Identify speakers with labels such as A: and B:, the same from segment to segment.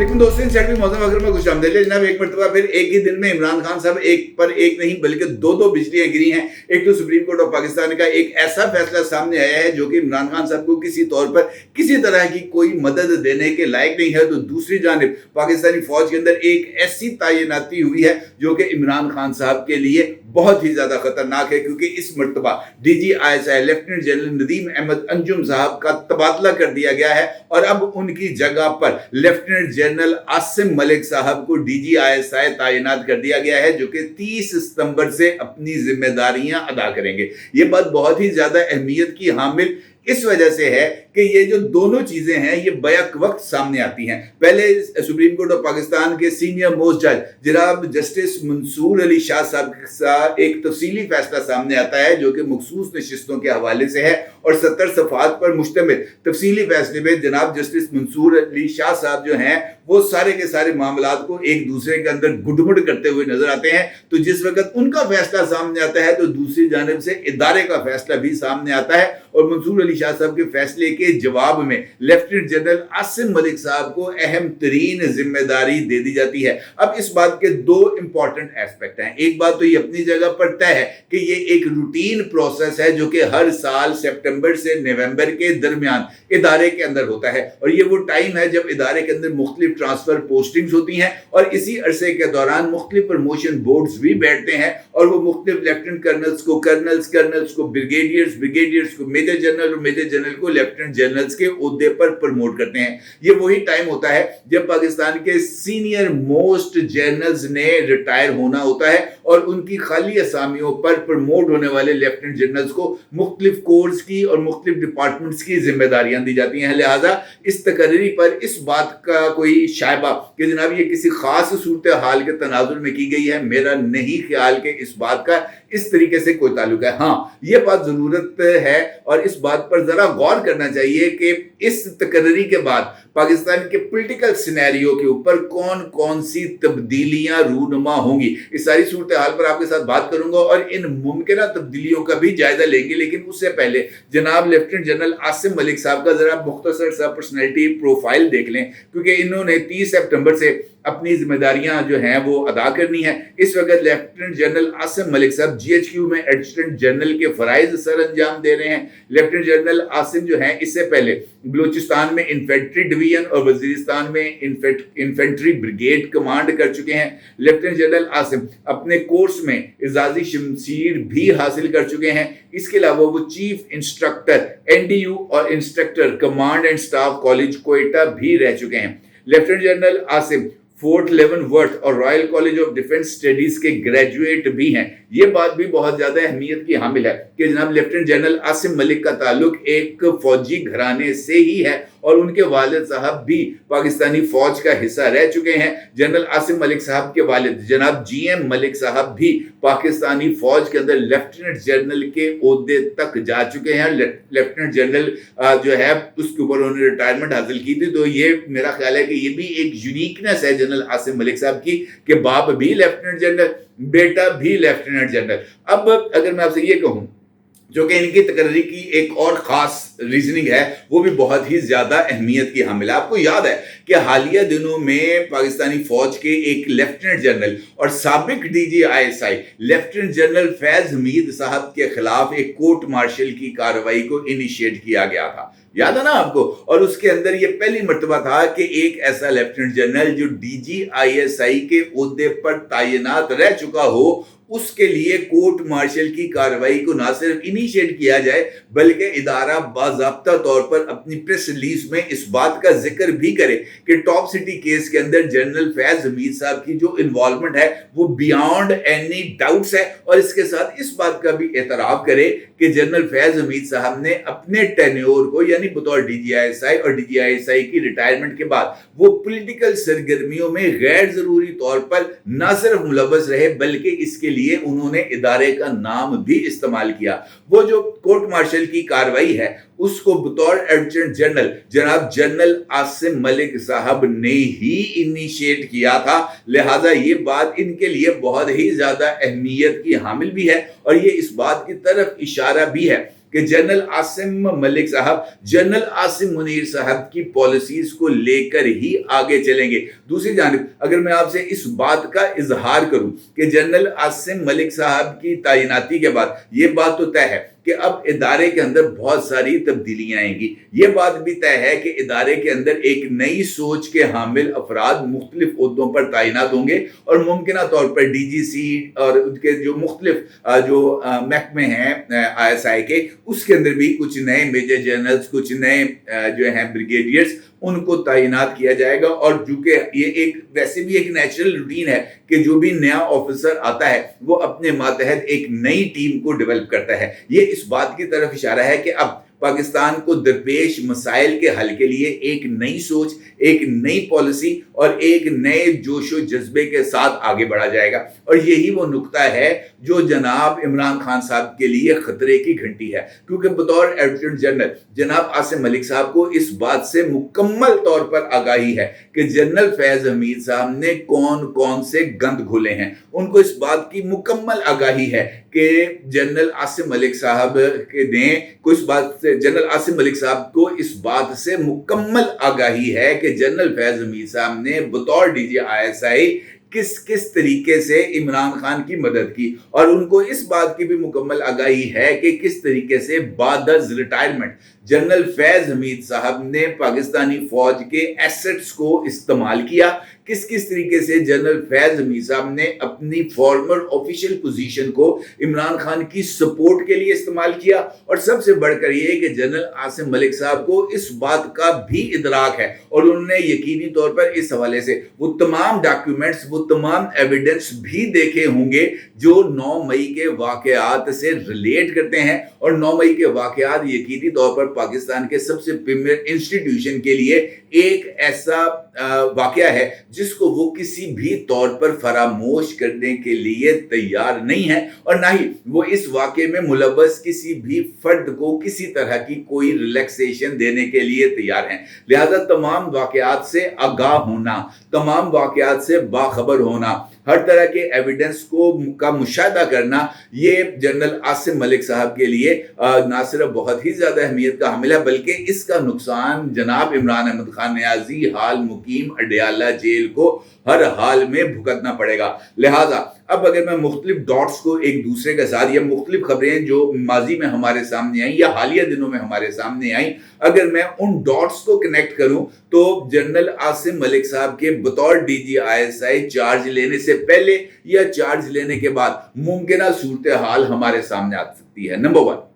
A: लेकिन दोस्तों सेक्रेटरी मौसम अगर मैं कुछ आमदेज जनाब एक मरतबा फिर एक ही दिन में इमरान खान साहब एक पर एक नहीं बल्कि दो बिजलियां गिरी हैं। एक तो सुप्रीम कोर्ट ऑफ पाकिस्तान का एक ऐसा फैसला सामने आया है जो कि इमरान खान साहब को किसी तौर पर किसी तरह की कोई मदद देने के लायक नहीं है। तो दूसरी जानिब पाकिस्तानी फौज के अंदर एक ऐसी तैनाती हुई है जो कि इमरान खान साहब के लिए बहुत ही ज्यादा खतरनाक है, क्योंकि इस मरतबा DGISI lieutenant general Nadeem Ahmed Anjum साहब का तबादला कर दिया गया है और अब उनकी जगह पर लेफ्टिनेंट जनरल आसिम मलिक साहब को DGISI तैनात कर दिया गया है, जो कि 30 सितंबर से अपनी जिम्मेदारियां अदा करेंगे। ये बात बहुत ही ज्यादा अहमियत की हामिल इस वजह से है कि ये जो दोनों चीजें हैं ये बैक वक्त सामने आती हैं। पहले सुप्रीम कोर्ट ऑफ पाकिस्तान के सीनियर मोस्ट जज जनाब जस्टिस मंसूर अली शाह साहब का एक तफसीली फैसला सामने आता है जो कि मखसूस नशिस्तों के हवाले से है और 70 सफ़हात पर मुश्तमिल तफसीली फैसले में जनाब जस्टिस मंसूर अली शाह साहब जो हैं वो सारे के सारे मामलात को एक दूसरे के अंदर गुडमुड़ करते हुए नजर आते हैं। तो जिस वक्त उनका फैसला सामने आता है तो दूसरी जानिब से इदारे का फैसला भी सामने आता है और मंसूर अली शाह साहब के फैसले के जवाब में लेफ्टिनेंट जनरल आसिम मलिक साहब को अहम तरीन जिम्मेदारी दे दी जाती है। अब इस बात के दो इंपॉर्टेंट एस्पेक्ट हैं। एक बात तो ये अपनी जगह पर तय है कि ये एक रूटीन प्रोसेस है जो कि हर साल सितंबर से नवंबर के दरमियान इदारे के अंदर होता है और ये वो टाइम है जब इदारे के अंदर मुख्तलिफ ट्रांसफर पोस्टिंग्स होती हैं और इसी अरसे के दौरान मुख्तलिफ प्रमोशन बोर्ड्स भी बैठते हैं और वो मुख्तलिफ लेफ्टिनेंट कर्नल्स को ब्रिगेडियर्स को मेजर जनरल और मेजर जनरल को लेफ्टिनेंट जनरल्स के ओहदे पर प्रमोट करते हैं। ये वही टाइम होता है जब पाकिस्तान के सीनियर मोस्ट जनरल्स ने रिटायर होना होता है और उनकी खाली असामियों पर प्रमोट होने वाले लेफ्टिनेंट जनरल्स को मुख्तलिफ कोर्स की और मुख्तलिफ डिपार्टमेंट्स की जिम्मेदारियां दी जाती हैं। लिहाजा इस तकरीरी पर इस बात का कोई शायबा कि जनाब ये किसी खास सूरत हाल के तनाजुर में की गई है, मेरा नहीं ख्याल कि इस बात का इस तरीके से कोई ताल्लुक है। हाँ, ये बात जरूरत है और इस बात पर जरा गौर करना चाहिए कि इस तकरीरी के बाद पाकिस्तान के पॉलिटिकल सिनेरियो के ऊपर कौन कौन सी तब्दीलियां रूनुमा होंगी। इस सारी सूरत हाल पर आपके साथ बात करूंगा और इन मुमकिन तब्दीलियों का भी जायजा लेंगे, लेकिन उससे पहले जनाब लेफ्टिनेंट जनरल आसिम मलिक साहब का जरा मुख्तसर सा पर्सनैलिटी प्रोफाइल देख लें, क्योंकि इन्होंने 30 सितंबर से अपनी जिम्मेदारियां जो हैं वो अदा करनी है। इस वक्त लेफ्टिनेंट जनरल आसिम मलिक साहब GHQ में एडिशनल जनरल के फराइज सर अंजाम दे रहे हैं। लेफ्टिनेंट जनरल आसिम जो हैं इससे पहले बलूचिस्तान में इन्फेंट्री डिवीजन और वजीरिस्तान में इन्फेंट्री ब्रिगेड कमांड कर चुके हैं। लेफ्टिनेंट जनरल आसिम अपने कोर्स में इजाजी शमशीर भी हासिल कर चुके हैं। इसके अलावा वो चीफ इंस्ट्रक्टर NDU और instructor command and staff college Quetta भी रह चुके हैं। लेफ्टिनेंट जनरल आसिम फोर्ट लेवनवर्थ और royal college of defence studies के ग्रेजुएट भी हैं। ये बात भी बहुत ज्यादा अहमियत की हामिल है कि जनाब लेफ्टिनेंट जनरल आसिम मलिक का ताल्लुक एक फौजी घराने से ही है और उनके वालिद साहब भी पाकिस्तानी फौज का हिस्सा रह चुके हैं। जनरल आसिम मलिक साहब के वालिद जनाब GM मलिक साहब भी पाकिस्तानी फौज के अंदर लेफ्टिनेंट जनरल के ओहदे तक जा चुके हैं। लेफ्टिनेंट जनरल जो है उसके ऊपर उन्होंने रिटायरमेंट हासिल की थी। तो ये मेरा ख्याल है कि ये भी एक यूनिकनेस है जनरल आसिम मलिक साहब की कि बाप भी लेफ्टिनेंट जनरल, बेटा भी लेफ्टिनेंट जनरल। अब अगर मैं आपसे ये कहूं जो कि इनकी तकरीरी की एक और खास रीजनिंग है वो भी बहुत ही ज्यादा अहमियत की हामिल है। आपको याद है कि हालिया दिनों में पाकिस्तानी फौज के एक लेफ्टिनेंट जनरल और साबिक DGISI lieutenant general Faiz Hamid साहब के खिलाफ एक कोर्ट मार्शल की कार्रवाई को इनिशिएट किया गया था, याद है ना आपको। और उसके अंदर ये पहली मर्तबा था कि एक ऐसा लेफ्टिनेंट जनरल जो DGISI के ओहदे पर तैनात रह चुका हो उसके लिए कोर्ट मार्शल की कार्रवाई को ना सिर्फ इनिशिएट किया जाए बल्कि इदारा बाज़ाब्ता तौर पर अपनी प्रेस रिलीज में इस बात का जिक्र भी करे कि टॉप सिटी केस के अंदर जनरल फैज हमीद साहब की जो इन्वॉल्वमेंट है वो बियॉन्ड एनी डाउट्स है। और इसके साथ इस बात का भी एतराफ करे कि जनरल फैज हमीद साहब ने अपने टेन्योर को यानी बतौर DGISI और DGISI की रिटायरमेंट के बाद वो पॉलिटिकल सरगर्मियों में गैर जरूरी तौर पर न सिर्फ मुलव्वस रहे बल्कि इसके लिए उन्होंने इदारे का नाम भी इस्तेमाल किया। वो जो कोर्ट मार्शल की कार्रवाई है उसको बतौर एडजुटेंट जनरल जनाब जनरल आसिम मलिक साहब ने ही इनिशिएट किया था। लिहाजा ये बात इनके लिए बहुत ही ज्यादा अहमियत की हामिल भी है और ये इस बात की तरफ इशारा भी है कि जनरल आसिम मलिक साहब जनरल आसिम मुनीर साहब की पॉलिसीज को लेकर ही आगे चलेंगे। दूसरी जानिब अगर मैं आपसे इस बात का इजहार करूं कि जनरल आसिम मलिक साहब की तैनाती के बाद ये बात तो तय है कि अब इदारे के अंदर बहुत सारी तब्दीलियां आएंगी। ये बात भी तय है कि इदारे के अंदर एक नई सोच के हामिल अफराद मुख्तलिफ ओहदों पर तैनात होंगे और मुमकिना तौर पर डीजीसी और उनके जो मुख्तलिफ जो महकमे हैं ISI के, उसके अंदर भी कुछ नए मेजर जनरल्स, कुछ नए जो हैं ब्रिगेडियर्स, उनको तैनात किया जाएगा। और चूंकि ये एक वैसे भी एक नेचुरल रूटीन है कि जो भी नया ऑफिसर आता है वो अपने मातहत एक नई टीम को डेवलप करता है। ये इस बात की तरफ इशारा है कि अब पाकिस्तान को दरपेश मसाइल के हल के लिए एक नई सोच, एक नई पॉलिसी और एक नए जोशो जज्बे के साथ आगे बढ़ा जाएगा। और यही वो नुक्ता है जो जनाब इमरान खान साहब के लिए खतरे की घंटी है, क्योंकि बतौर एडिटर जनरल जनाब आसिम मलिक साहब को इस बात से मुकम्मल तौर पर आगाही है कि जनरल फैज हमीद साहब ने कौन कौन से गंद घोले हैं। उनको इस बात की मुकम्मल आगाही है कि जनरल आसिम मलिक साहब के ने को इस बात से जनरल आसिम मलिक साहब को इस बात से मुकम्मल आगाही है कि जनरल फैज हमीद साहब ने बतौर DG ISI किस किस तरीके से इमरान खान की मदद की, और उनको इस बात की भी मुकम्मल आगाही है कि किस तरीके से बाद रिटायरमेंट जनरल फैज हमीद साहब ने पाकिस्तानी फौज के एसेट्स को इस्तेमाल किया, किस किस तरीके से जनरल फैज हमीद साहब ने अपनी फॉर्मर ऑफिशियल पोजीशन को इमरान खान की सपोर्ट के लिए इस्तेमाल किया। और सबसे बढ़कर ये कि जनरल आसिम मलिक साहब को इस बात का भी इदराक है और उन्होंने यकीनी तौर पर इस हवाले से वो तमाम डॉक्यूमेंट्स, वो तमाम एविडेंस भी देखे होंगे जो 9 मई के वाकयात से रिलेट करते हैं। और 9 मई के वाकयात यकीनी तौर पर पाकिस्तान के सबसे प्रीमियर इंस्टीट्यूशन के लिए एक ऐसा वाकया है जिसको वो किसी भी तौर पर फरामोश करने के लिए तैयार नहीं है, और ना ही वो इस वाकये में मुलव्वस किसी भी फर्द को किसी तरह की कोई रिलैक्सेशन देने के लिए तैयार हैं। लिहाजा तमाम वाकयात से आगाह होना, तमाम वाकयात से बाखबर होना, हर तरह के एविडेंस का मुशाहिदा करना, ये जनरल आसिम मलिक साहब के लिए ना सिर्फ बहुत ही ज्यादा अहमियत का हामिल है, बल्कि इसका नुकसान जनाब इमरान अहमद खान नियाजी हाल मुकीम अडयाला जेल को हर हाल में भुगतना पड़ेगा। लिहाजा अब अगर मैं मुख्तलिफ डॉट्स को एक दूसरे के साथ, या मुख्तलिफ खबरें जो माजी में हमारे सामने आई या हालिया दिनों में हमारे सामने आई, अगर मैं उन डॉट्स को कनेक्ट करूं तो जनरल आसिम मलिक साहब के बतौर DG ISI चार्ज लेने से पहले या चार्ज लेने के बाद मुमकिन सूरत हाल हमारे सामने आ सकती है। नंबर 1,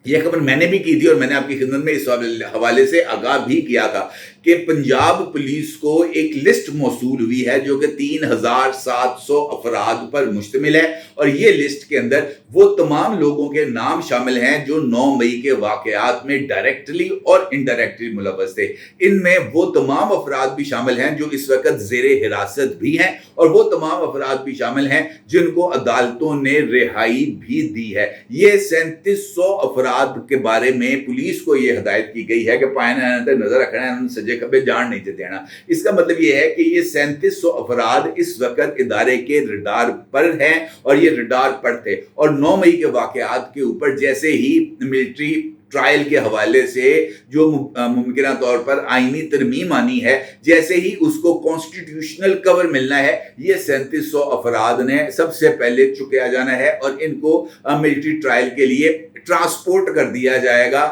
A: यह खबर मैंने भी की थी और मैंने आपकी खिदमत में इस हवाले से आगाह भी किया था कि पंजाब पुलिस को एक लिस्ट मौसूल हुई है जो कि 3700 अफराद पर मुश्तमिल है, और ये लिस्ट के अंदर वो तमाम लोगों के नाम शामिल हैं जो 9 मई के वाकयात में डायरेक्टली और इनडायरेक्टली मुलव्वस थे। इनमें वो तमाम अफराद भी शामिल हैं जो इस वक्त ज़ेरे हिरासत भी हैं, और वो तमाम अफराद भी शामिल हैं जिनको अदालतों ने रिहाई भी दी है। ये 3700 अफराद के बारे में पुलिस को ये हिदायत की गई है कि पायना नजर रखना है, सजे कभी जान नहीं देना। इसका मतलब ये है कि ये 3700 अफराद इस वक्त इदारे के रडार पर हैं, और ये रडार पर थे। और 9 मई के वाकयात के ऊपर जैसे ही मिलिट्री ट्रायल के हवाले से जो मुमकिन तौर पर आईनी तरमीम आनी है, जैसे ही उसको कॉन्स्टिट्यूशनल कवर मिलना है, ये 3700 अफराद ने सबसे पहले चुकाया जाना है और इनको मिलिट्री ट्रायल के लिए ट्रांसपोर्ट कर दिया जाएगा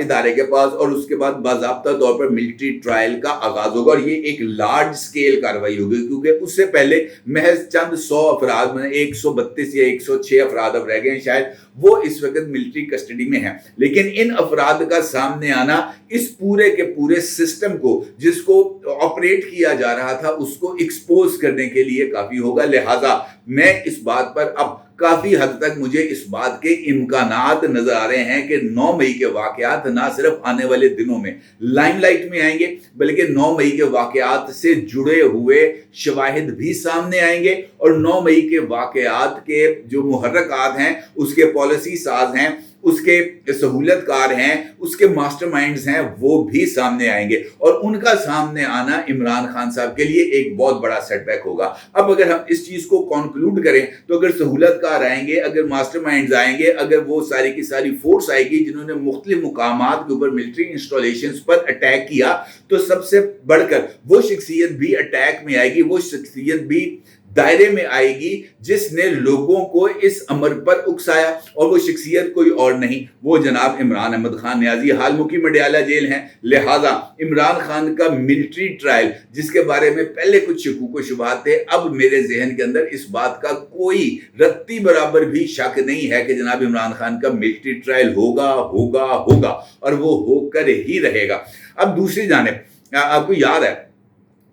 A: इदारे के पास, और उसके बाद बाज़ाब्ता तौर पर मिलिट्री ट्रायल का आगाज होगा। और ये एक लार्ज स्केल कार्रवाई होगी, क्योंकि उससे पहले महज चंद 100 अफराद, 132 या 106 अफराद अब रह गए हैं शायद, वो इस वक्त मिलिट्री कस्टडी में हैं। लेकिन इन अफराद का सामने आना इस पूरे के पूरे सिस्टम को जिसको ऑपरेट किया जा रहा था उसको एक्सपोज करने के लिए काफी होगा। लिहाजा मैं इस बात पर अब काफी हद तक मुझे इस बात के इम्कानात नजर आ रहे हैं कि 9 मई के वाकयात ना सिर्फ आने वाले दिनों में लाइमलाइट में आएंगे, बल्कि 9 मई के वाकयात से जुड़े हुए शवाहिद भी सामने आएंगे, और 9 मई के वाकयात के जो मुहर्रकात हैं, उसके पॉलिसी साज हैं, اس کے सहूलत कार हैं, उसके मास्टरमाइंड्स हैं, वो भी सामने आएंगे और उनका सामने आना इमरान खान साहब के लिए एक बहुत बड़ा सेटबैक होगा। अब अगर हम इस चीज को कंक्लूड करें तो अगर सहूलत कार आएंगे, अगर मास्टरमाइंड्स आएंगे, अगर वो सारी की सारी फोर्स आएगी जिन्होंने मुख्तलिफ मुकामात के ऊपर मिलिट्री इंस्टॉलेशंस पर अटैक किया, तो सबसे बढ़कर वो शख्सियत भी अटैक में आएगी, वो शख्सियत भी दायरे में आएगी जिसने लोगों को इस अमर पर उकसाया, और वो शख्सियत कोई और नहीं, वो जनाब इमरान अहमद खान नियाजी हाल मुकीम मडियाला जेल हैं। लिहाजा इमरान खान का मिलिट्री ट्रायल, जिसके बारे में पहले कुछ शकूक व शुबहात थे, अब मेरे जहन के अंदर इस बात का कोई रत्ती बराबर भी शक नहीं है कि जनाब इमरान खान का मिलिट्री ट्रायल होगा होगा होगा और वो होकर ही रहेगा। अब दूसरी जानिब आपको याद है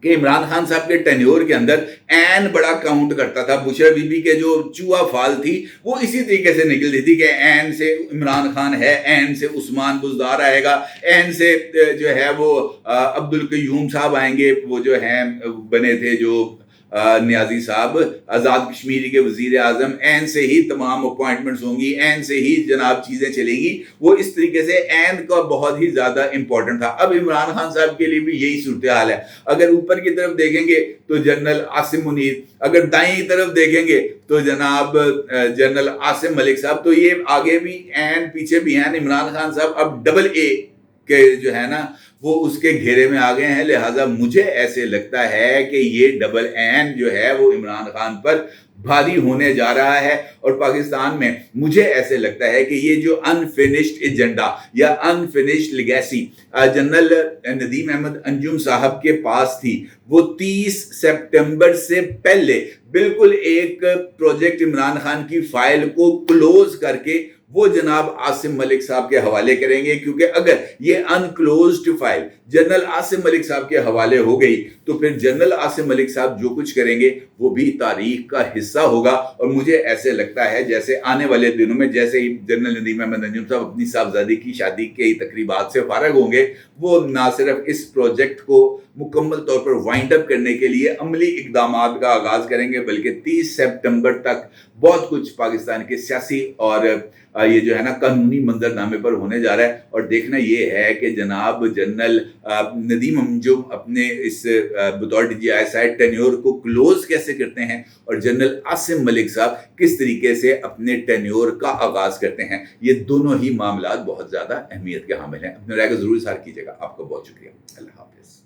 A: कि इमरान खान साहब के टेन्योर के अंदर एन बड़ा काउंट करता था। बुशरा बीबी के जो चूहा फाल थी वो इसी तरीके से निकलती थी कि एन से इमरान खान है, एन से उस्मान बुज़दार आएगा, एन से जो है वो अब्दुल कयूम साहब आएंगे, वो जो हैं बने थे जो नियाजी साहब आज़ाद कश्मीरी के वजीर आज़म, एन से ही तमाम अपॉइंटमेंट्स होंगी, एन से ही जनाब चीज़ें चलेंगी। वो इस तरीके से एन का बहुत ही ज़्यादा इंपॉर्टेंट था। अब इमरान खान साहब के लिए भी यही सूरत हाल है। अगर ऊपर की तरफ देखेंगे तो जनरल आसिम मुनीर, अगर दाईं तरफ देखेंगे तो जनाब जनरल आसिम मलिक साहब, तो ये आगे भी एन पीछे भी हैं। इमरान खान साहब अब डबल ए के जो है ना वो उसके घेरे में आ गए हैं। लिहाजा मुझे ऐसे लगता है कि ये डबल एन जो है वो इमरान खान पर भारी होने जा रहा है, और पाकिस्तान में मुझे ऐसे लगता है कि ये जो अनफिनिश्ड एजेंडा या unfinished legacy general Nadeem Ahmed Anjum साहब के पास थी, वो 30 सितंबर से पहले बिल्कुल एक प्रोजेक्ट इमरान खान की फाइल को क्लोज करके वो जनाब आसिम मलिक साहब के हवाले करेंगे, क्योंकि अगर ये अनक्लोज्ड फाइल जनरल आसिम मलिक साहब के हवाले हो गई तो फिर जनरल आसिम मलिक साहब जो कुछ करेंगे वो भी तारीख का हिस्सा होगा। और मुझे ऐसे लगता है जैसे आने वाले दिनों में जैसे ही जनरल नदीम अहमद अंजुम साहब अपनी साहबजादी की शादी के तकरीबात से फारग होंगे, वो ना सिर्फ इस प्रोजेक्ट को मुकम्मल तौर पर वाइंड अप करने के लिए अमली इकदामात का आगाज करेंगे, बल्कि 30 सितंबर तक बहुत कुछ पाकिस्तान के सियासी और ये जो है ना कानूनी मंजरनामे पर होने जा रहा है। और देखना ये है कि जनाब जनरल नदीम अंजुम अपने इस बतौर DGI टेन्योर को क्लोज कैसे करते हैं, और जनरल आसिम मलिक साहब किस तरीके से अपने टेन्योर का आगाज करते हैं। ये दोनों ही मामला बहुत ज़्यादा अहमियत के हामिल हैं। अपने राय को ज़रूर इज़हार कीजिएगा। आपका बहुत शुक्रिया। अल्लाह हाफ़िज़।